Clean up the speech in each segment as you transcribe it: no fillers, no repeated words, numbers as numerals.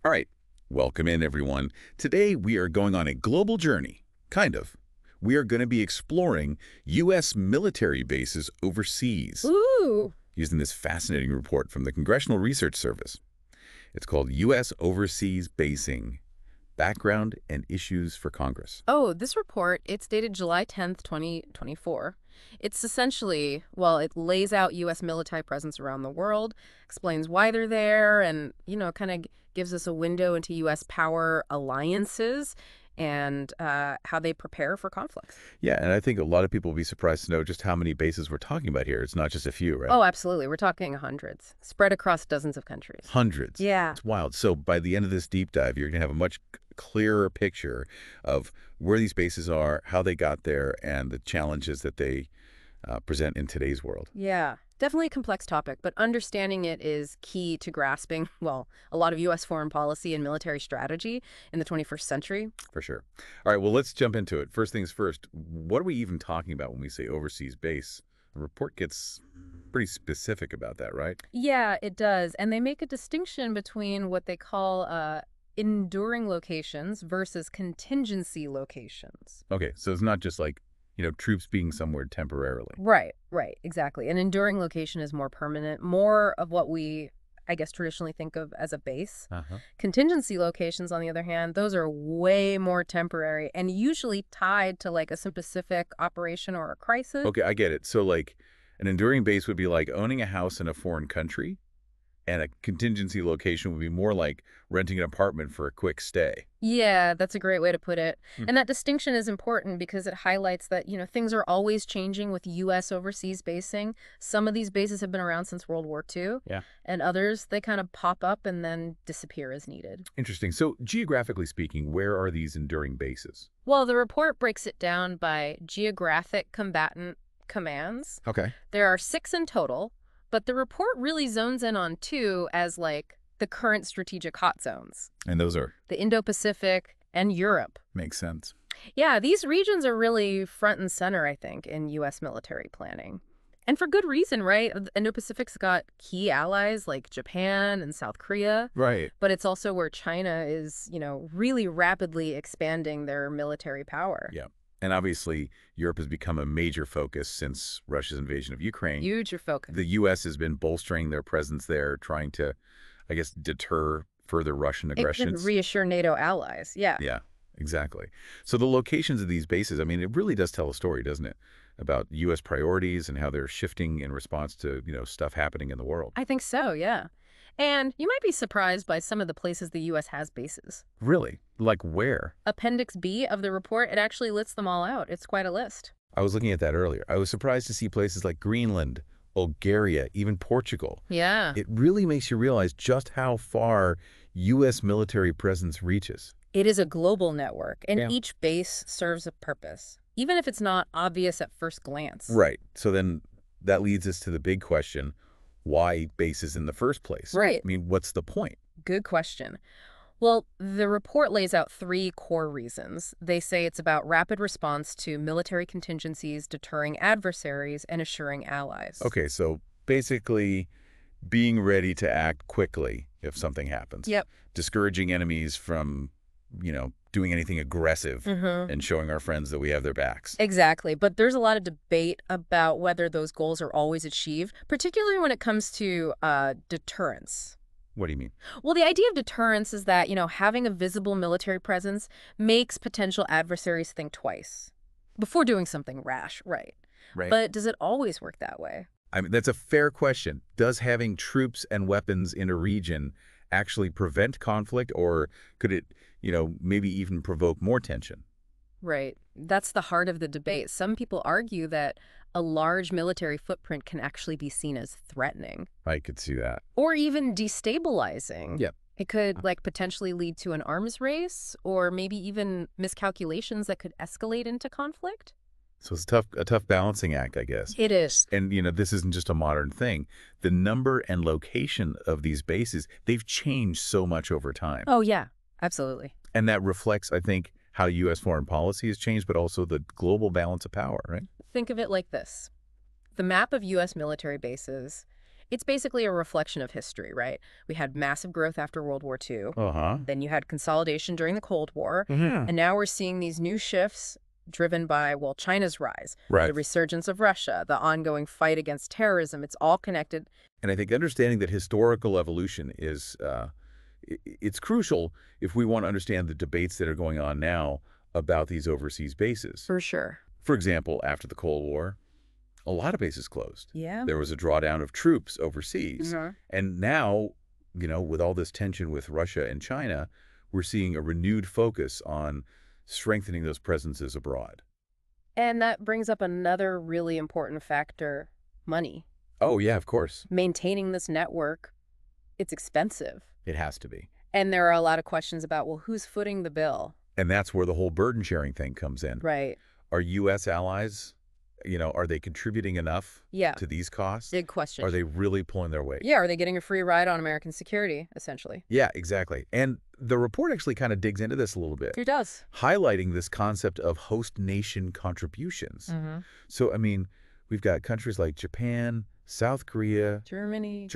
All right, welcome in, everyone. Today, we are going on a global journey, kind of. We are going to be exploring U.S. military bases overseas, Ooh. using this fascinating report from the Congressional Research Service. It's called U.S. Overseas Basing, Background and Issues for Congress. Oh, this report, it's dated July 10th, 2024. It's essentially, well, it lays out U.S. military presence around the world, explains why they're there, and, kind of gives us a window into U.S. power alliances and how they prepare for conflicts. Yeah, and I think a lot of people will be surprised to know just how many bases we're talking about here. It's not just a few, right? Oh, absolutely. We're talking hundreds, spread across dozens of countries. Hundreds. Yeah. It's wild. So by the end of this deep dive, you're going to have a much clearer picture of where these bases are, how they got there, and the challenges that they present in today's world. Yeah, definitely a complex topic, but understanding it is key to grasping, well, a lot of U.S. foreign policy and military strategy in the 21st century. For sure. All right, well, let's jump into it. First things first, what are we even talking about when we say overseas base? The report gets pretty specific about that, right? Yeah, it does. And they make a distinction between what they call enduring locations versus contingency locations. Okay, so it's not just like, troops being somewhere temporarily. Right, exactly. An enduring location is more permanent, more of what we, I guess, traditionally think of as a base. Uh-huh. Contingency locations, on the other hand, those are way more temporary and usually tied to like a specific operation or a crisis. Okay, I get it. So like an enduring base would be like owning a house in a foreign country, and a contingency location would be more like renting an apartment for a quick stay. Yeah, that's a great way to put it. Hmm. And that distinction is important because it highlights that, things are always changing with U.S. overseas basing. Some of these bases have been around since World War II. Yeah. And others, they kind of pop up and then disappear as needed. Interesting. So geographically speaking, where are these enduring bases? Well, the report breaks it down by geographic combatant commands. Okay. There are 6 in total, but the report really zones in on 2 as like the current strategic hot zones. And those are? The Indo-Pacific and Europe. Makes sense. Yeah, these regions are really front and center, I think, in U.S. military planning. And for good reason, right? The Indo-Pacific's got key allies like Japan and South Korea. Right. But it's also where China is, really rapidly expanding their military power. Yeah. And obviously, Europe has become a major focus since Russia's invasion of Ukraine. Huge focus. The U.S. has been bolstering their presence there, trying to, I guess, deter further Russian aggression. It can reassure NATO allies, yeah. Yeah, exactly. So the locations of these bases, I mean, it really does tell a story, doesn't it? About U.S. priorities and how they're shifting in response to, stuff happening in the world. I think so, yeah. And you might be surprised by some of the places the U.S. has bases. Really? Like where? Appendix B of the report, it actually lists them all out. It's quite a list. I was looking at that earlier. I was surprised to see places like Greenland, Bulgaria, even Portugal. Yeah. It really makes you realize just how far U.S. military presence reaches. It is a global network, and Yeah. each base serves a purpose, even if it's not obvious at first glance. Right. So then that leads us to the big question, why bases in the first place? Right. I mean, what's the point? Good question. Well, the report lays out 3 core reasons. They say it's about rapid response to military contingencies, deterring adversaries, and assuring allies. Okay, so basically being ready to act quickly if something happens. Yep. Discouraging enemies from, doing anything aggressive and showing our friends that we have their backs. Exactly. But there's a lot of debate about whether those goals are always achieved, particularly when it comes to deterrence. What do you mean? Well, the idea of deterrence is that, having a visible military presence makes potential adversaries think twice before doing something rash, right? Right. But does it always work that way? I mean, that's a fair question. Does having troops and weapons in a region actually prevent conflict, or could it, maybe even provoke more tension? Right. That's the heart of the debate. Some people argue that a large military footprint can actually be seen as threatening I could see that. or even destabilizing. Yep. It could potentially lead to an arms race or maybe even miscalculations that could escalate into conflict. So it's a tough balancing act, I guess. It is. And, this isn't just a modern thing. The number and location of these bases, they've changed so much over time. Oh, yeah, absolutely. And that reflects, I think, how U.S. foreign policy has changed, but also the global balance of power, right? Think of it like this. The map of U.S. military bases, It's basically a reflection of history, right? We had massive growth after World War II. Uh-huh. Then you had consolidation during the Cold War. Yeah. And now we're seeing these new shifts driven by, well, China's rise, Right. the resurgence of Russia, the ongoing fight against terrorism. It's all connected. And I think understanding that historical evolution is it's crucial if we want to understand the debates that are going on now about these overseas bases. For sure. For example, after the Cold War, a lot of bases closed. Yeah. There was a drawdown of troops overseas. And now, with all this tension with Russia and China, we're seeing a renewed focus on strengthening those presences abroad. And that brings up another really important factor, money. Oh, yeah, of course. Maintaining this network, it's expensive. It has to be. And there are a lot of questions about, well, who's footing the bill? And that's where the whole burden sharing thing comes in. Right. Are U.S. allies, are they contributing enough to these costs? Big question. Are they really pulling their weight? Yeah, are they getting a free ride on American security, essentially? Yeah, exactly. And the report actually kind of digs into this a little bit. It does. Highlighting this concept of host nation contributions. So, we've got countries like Japan, South Korea, Germany,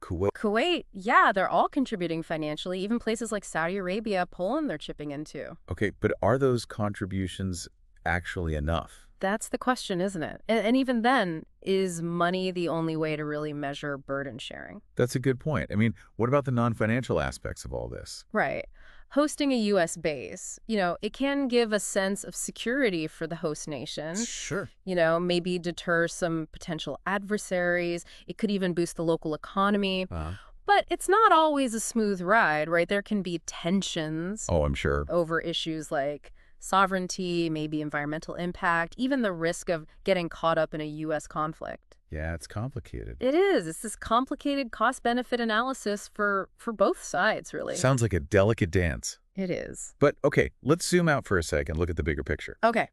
Kuwait. Kuwait, yeah, they're all contributing financially. Even places like Saudi Arabia, Poland, they're chipping into. Okay, but are those contributions actually enough? That's the question, isn't it? And even then, is money the only way to really measure burden sharing? That's a good point. What about the non-financial aspects of all this? Right. Hosting a U.S. base, it can give a sense of security for the host nation. Sure. Maybe deter some potential adversaries. It could even boost the local economy. But it's not always a smooth ride, right? There can be tensions. Oh, I'm sure. Over issues like sovereignty, maybe environmental impact, even the risk of getting caught up in a U.S. conflict. Yeah, it's complicated. It is. It's this complicated cost-benefit analysis for both sides, really. Sounds like a delicate dance. It is. But, okay, let's zoom out for a second, look at the bigger picture. Okay.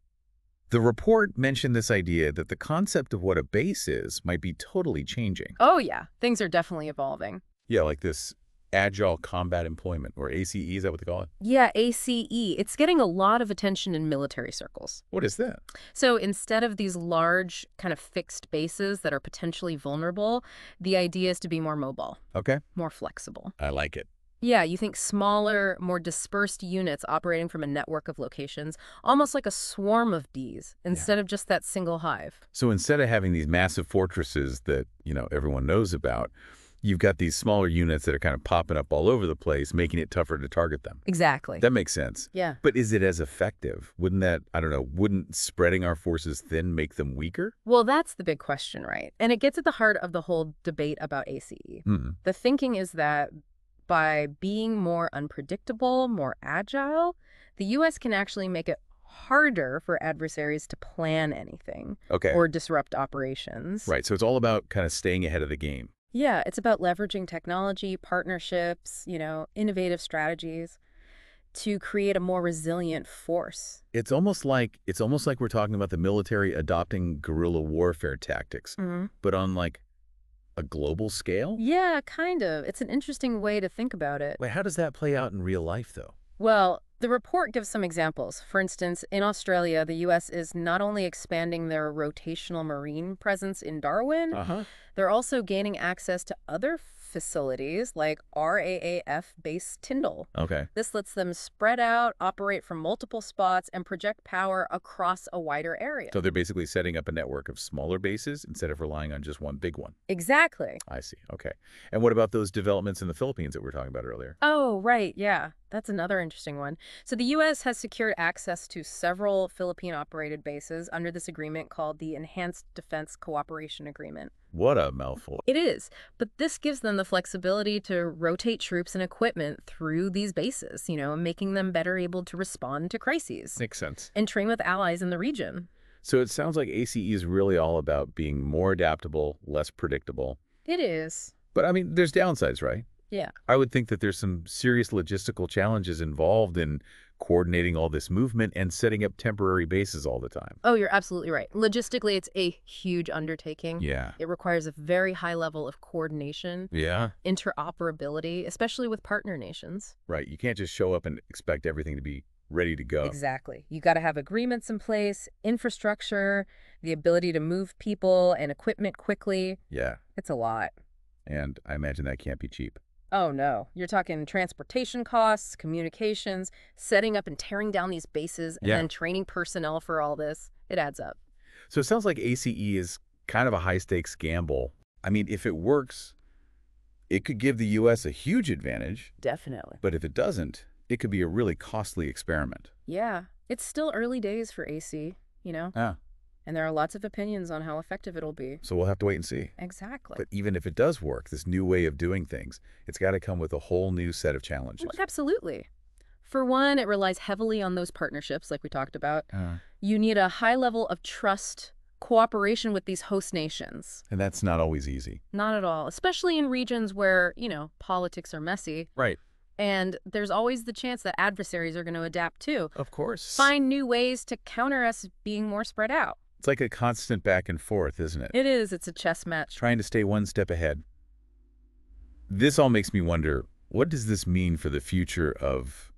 The report mentioned this idea that the concept of what a base is might be totally changing. Oh, yeah. Things are definitely evolving. Yeah, like this Agile Combat Employment, or ACE, is that what they call it? Yeah, ACE. It's getting a lot of attention in military circles. What is that? So instead of these large, kind of fixed bases that are potentially vulnerable, the idea is to be more mobile. Okay. More flexible. I like it. Yeah, you think smaller, more dispersed units operating from a network of locations, almost like a swarm of bees, instead of just that single hive. So instead of having these massive fortresses that, everyone knows about, you've got these smaller units that are kind of popping up all over the place, making it tougher to target them. Exactly. That makes sense. Yeah. But is it as effective? Wouldn't spreading our forces thin make them weaker? Well, that's the big question, right? And it gets at the heart of the whole debate about ACE. The thinking is that by being more unpredictable, more agile, the U.S. can actually make it harder for adversaries to plan anything or disrupt operations. Right. So it's all about kind of staying ahead of the game. Yeah, it's about leveraging technology, partnerships, innovative strategies to create a more resilient force. It's almost like we're talking about the military adopting guerrilla warfare tactics, but on like a global scale? Yeah, kind of. It's an interesting way to think about it. Wait, how does that play out in real life, though? Well, the report gives some examples. For instance, in Australia, the U.S. is not only expanding their rotational marine presence in Darwin, they're also gaining access to other facilities like RAAF Base Tyndall. Okay. This lets them spread out, operate from multiple spots, and project power across a wider area. So they're basically setting up a network of smaller bases instead of relying on just one big one. Exactly. I see. Okay. And what about those developments in the Philippines that we were talking about earlier? Oh, right. Yeah. That's another interesting one. So the U.S. has secured access to several Philippine-operated bases under this agreement called the Enhanced Defense Cooperation Agreement. What a mouthful. It is. But this gives them the flexibility to rotate troops and equipment through these bases, making them better able to respond to crises. Makes sense. And train with allies in the region. So it sounds like ACE is really all about being more adaptable, less predictable. It is. But, there's downsides, right? Yeah. I would think that there's some serious logistical challenges involved in coordinating all this movement and setting up temporary bases all the time. Oh, you're absolutely right. Logistically, it's a huge undertaking. Yeah. It requires a very high level of coordination. Yeah. Interoperability, especially with partner nations. Right. You can't just show up and expect everything to be ready to go. Exactly. You got to have agreements in place, infrastructure, the ability to move people and equipment quickly. Yeah, It's a lot. and I imagine that can't be cheap. Oh, no. You're talking transportation costs, communications, setting up and tearing down these bases, and Yeah. then training personnel for all this. It adds up. So it sounds like ACE is kind of a high-stakes gamble. I mean, if it works, it could give the U.S. a huge advantage, Definitely. but if it doesn't, it could be a really costly experiment. Yeah. It's still early days for AC, Ah, and there are lots of opinions on how effective it'll be. so we'll have to wait and see. Exactly. But even if it does work, this new way of doing things, it's got to come with a whole new set of challenges. Well, absolutely. For one, it relies heavily on those partnerships, like we talked about. Uh, You need a high level of trust, cooperation with these host nations. and that's not always easy. Not at all, especially in regions where, politics are messy. Right. And there's always the chance that adversaries are going to adapt too. Of course. Find new ways to counter us being more spread out. It's like a constant back and forth, isn't it? It is. It's a chess match. Trying to stay one step ahead. This all makes me wonder, what does this mean for the future of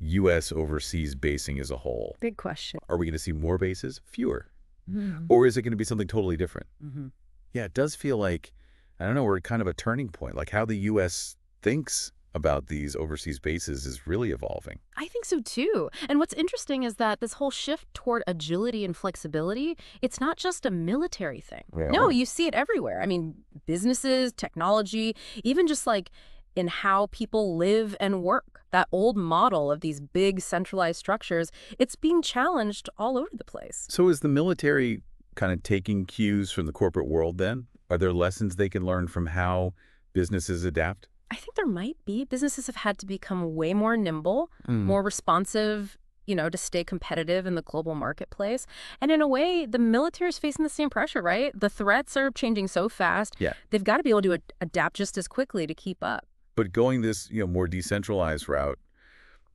U.S. overseas basing as a whole? Big question. Are we going to see more bases? Fewer? Mm-hmm. Or is it going to be something totally different? Mm-hmm. Yeah, it does feel like, I don't know, we're at kind of a turning point. Like how the U.S. thinks about these overseas bases is really evolving. I think so too. And what's interesting is that this whole shift toward agility and flexibility, it's not just a military thing. Yeah. No, you see it everywhere. I mean, businesses, technology, even just like in how people live and work. That old model of these big centralized structures, it's being challenged all over the place. So is the military kind of taking cues from the corporate world then? Are there lessons they can learn from how businesses adapt? I think there might be. Businesses have had to become way more nimble, Mm. more responsive, to stay competitive in the global marketplace. And in a way, the military is facing the same pressure, right? The threats are changing so fast. Yeah. They've got to be able to adapt just as quickly to keep up. But going this, more decentralized route,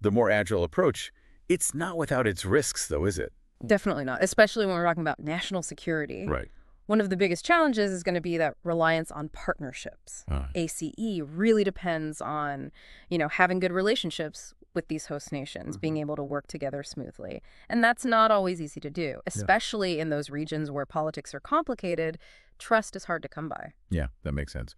the more agile approach, it's not without its risks, though, is it? Definitely not, especially when we're talking about national security. Right. One of the biggest challenges is going to be that reliance on partnerships. ACE really depends on, having good relationships with these host nations, being able to work together smoothly. And that's not always easy to do, especially in those regions where politics are complicated. Trust is hard to come by. Yeah, that makes sense.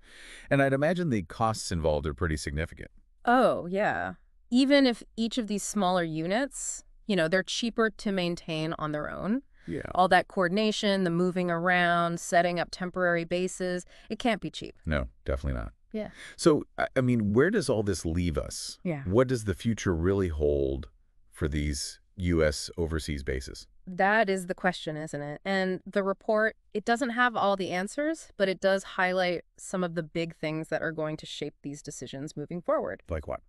And I'd imagine the costs involved are pretty significant. Oh, yeah. Even if each of these smaller units, they're cheaper to maintain on their own. Yeah. All that coordination, the moving around, setting up temporary bases, it can't be cheap. No, definitely not. Yeah. So, I mean, where does all this leave us? Yeah. What does the future really hold for these U.S. overseas bases? That is the question, isn't it? And the report, it doesn't have all the answers, but it does highlight some of the big things that are going to shape these decisions moving forward. Like what?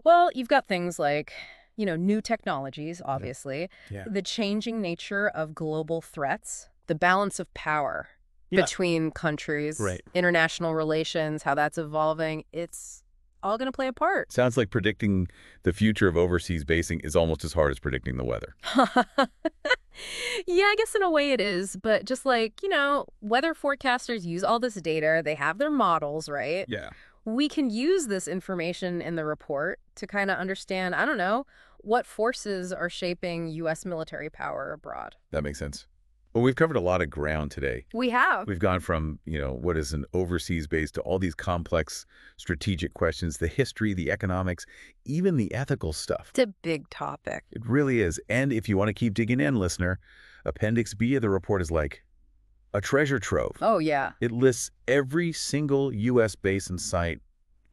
Well, you've got things like, new technologies, obviously, Yeah. the changing nature of global threats, the balance of power Yeah. between countries, Right. international relations, how that's evolving. It's all going to play a part. Sounds like predicting the future of overseas basing is almost as hard as predicting the weather. Yeah, I guess in a way it is. But just like, weather forecasters use all this data. They have their models, right? Yeah. We can use this information in the report to kind of understand, I don't know, what forces are shaping U.S. military power abroad. That makes sense. Well, we've covered a lot of ground today. We have. We've gone from, what is an overseas base to all these complex strategic questions, the history, the economics, even the ethical stuff. It's a big topic. It really is. And if you want to keep digging in, listener, Appendix B of the report is like a treasure trove. Oh, yeah. It lists every single U.S. base and site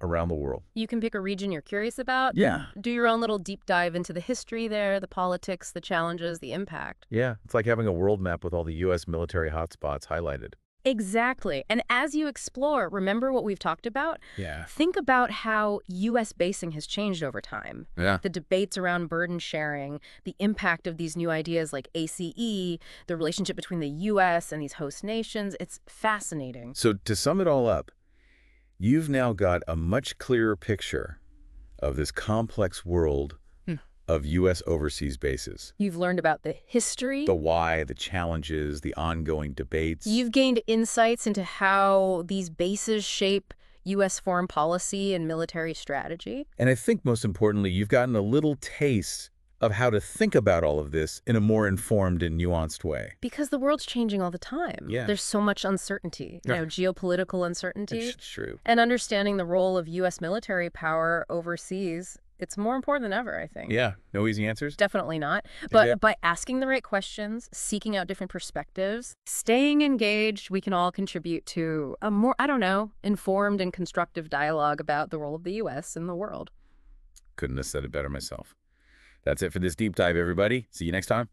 around the world. You can pick a region you're curious about. Yeah. Do your own little deep dive into the history there, the politics, the challenges, the impact. Yeah. It's like having a world map with all the U.S. military hotspots highlighted. Exactly. And as you explore, remember what we've talked about? Yeah. Think about how U.S. basing has changed over time. Yeah. The debates around burden sharing, the impact of these new ideas like ACE, the relationship between the U.S. and these host nations. It's fascinating. So to sum it all up, you've now got a much clearer picture of this complex world of U.S. overseas bases. You've learned about the history. The why, the challenges, the ongoing debates. You've gained insights into how these bases shape U.S. foreign policy and military strategy. And I think most importantly, you've gotten a little taste of how to think about all of this in a more informed and nuanced way. Because the world's changing all the time. Yeah. There's so much uncertainty, geopolitical uncertainty. It's true. And understanding the role of U.S. military power overseas, it's more important than ever, I think. Yeah. No easy answers? Definitely not. But Yeah. by asking the right questions, seeking out different perspectives, staying engaged, we can all contribute to a more, informed and constructive dialogue about the role of the U.S. in the world. Couldn't have said it better myself. That's it for this deep dive, everybody. See you next time.